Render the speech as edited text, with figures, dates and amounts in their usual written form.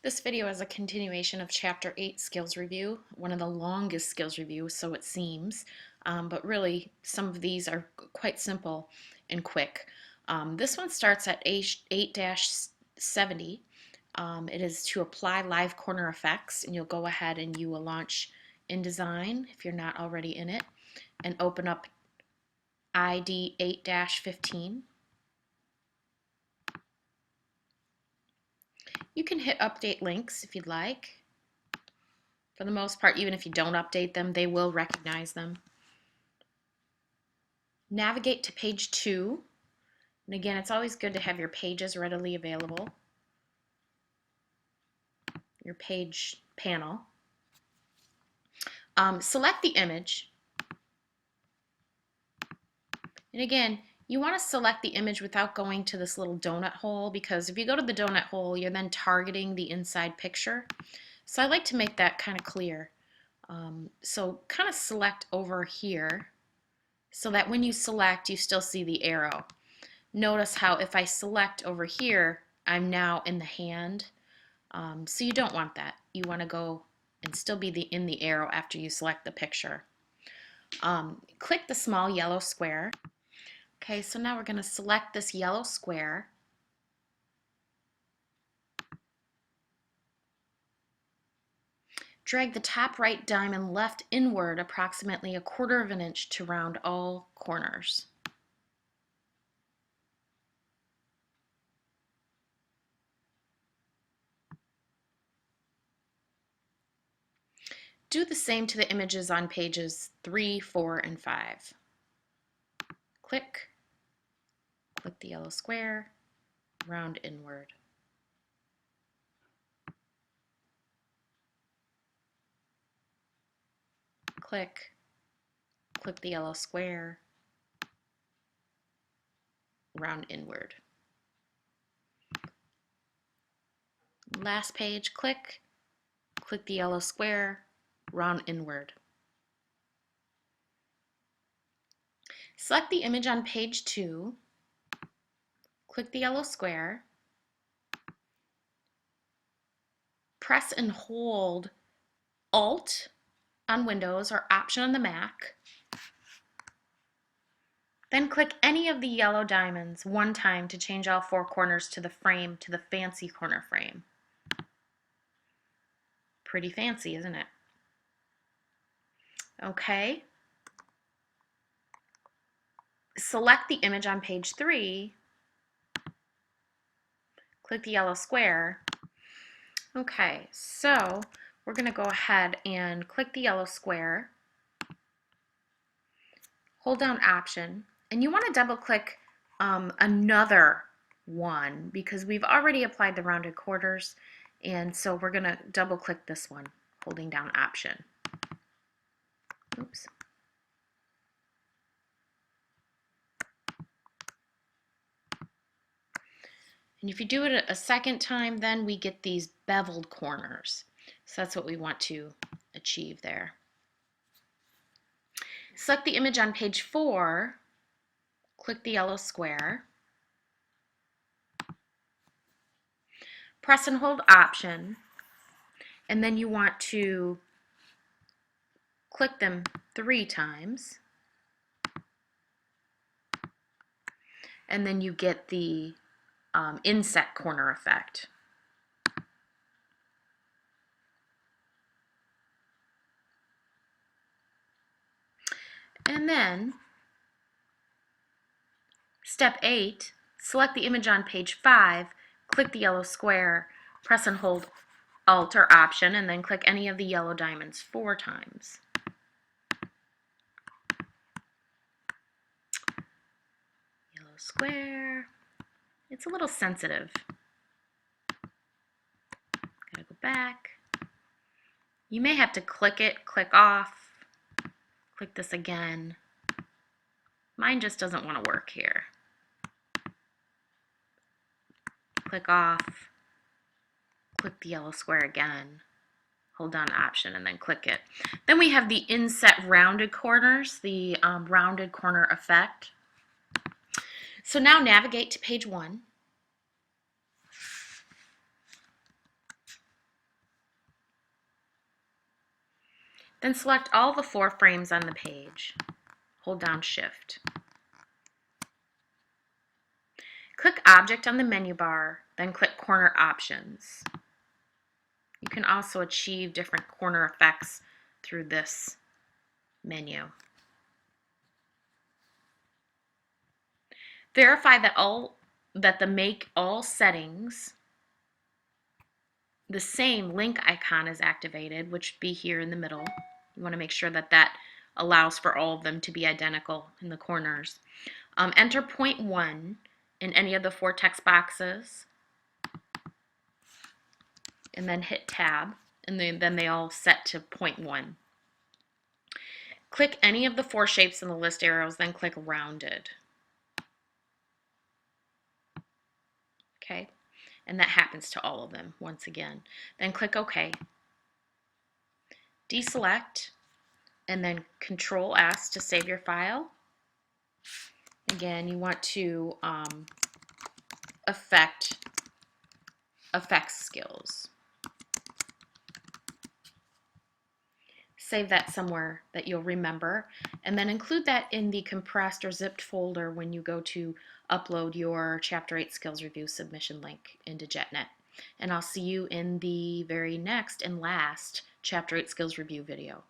This video is a continuation of Chapter 8 Skills Review, one of the longest skills reviews, so it seems, but really some of these are quite simple and quick. This one starts at 8-70. It is to apply live corner effects, and you'll go ahead and you will launch InDesign if you're not already in it, and open up ID 8-15. You can hit update links if you'd like. For the most part, even if you don't update them, they will recognize them. Navigate to page 2. And again, it's always good to have your pages readily available. Your page panel. Select the image. And again, you want to select the image without going to this little donut hole, because if you go to the donut hole, you're then targeting the inside picture. So I like to make that kind of clear. So kind of select over here so that when you select, you still see the arrow. Notice how if I select over here, I'm now in the hand. So you don't want that. You want to go and still be in the arrow after you select the picture. Click the small yellow square. Okay, so now we're going to select this yellow square. Drag the top right diamond left inward approximately 1/4 of an inch to round all corners. Do the same to the images on pages 3, 4, and 5. Click the yellow square, round inward. Click the yellow square, round inward. Last page, click the yellow square, round inward. Select the image on page 2, click the yellow square, press and hold Alt on Windows or Option on the Mac. Then click any of the yellow diamonds one time to change all 4 corners to the frame, to the fancy corner frame. Pretty fancy, isn't it? Okay. Select the image on page 3, click the yellow square. Okay, so we're going to go ahead and click the yellow square, hold down Option, and you want to double click another one because we've already applied the rounded corners, and so we're going to double click this one, holding down Option. Oops. And if you do it a second time, then we get these beveled corners. So that's what we want to achieve there. Select the image on page 4, click the yellow square, press and hold Option, and then you want to click them 3 times, and then you get the inset corner effect. And then, step 8, select the image on page 5, click the yellow square, press and hold Alt or Option, and then click any of the yellow diamonds 4 times. Yellow square. It's a little sensitive. Gotta go back. You may have to click it, click off, click this again. Mine just doesn't want to work here. Click off, click the yellow square again, hold down Option, and then click it. Then we have the inset rounded corners, the rounded corner effect. So now navigate to page 1. Then select all the 4 frames on the page. Hold down Shift. Click Object on the menu bar, then click Corner Options. You can also achieve different corner effects through this menu. Verify that the Make All Settings, the same link icon is activated, which would be here in the middle. You want to make sure that that allows for all of them to be identical in the corners. Enter point 1 in any of the 4 text boxes, and then hit Tab, and then they all set to point 1. Click any of the 4 shapes in the list arrows, then click Rounded. Okay, and that happens to all of them once again. Then click OK. Deselect, and then Control S to save your file. Again, you want to effects skills. Save that somewhere that you'll remember, and then include that in the compressed or zipped folder when you go to upload your Chapter 8 Skills Review submission link into JetNet. And I'll see you in the very next and last Chapter 8 Skills Review video.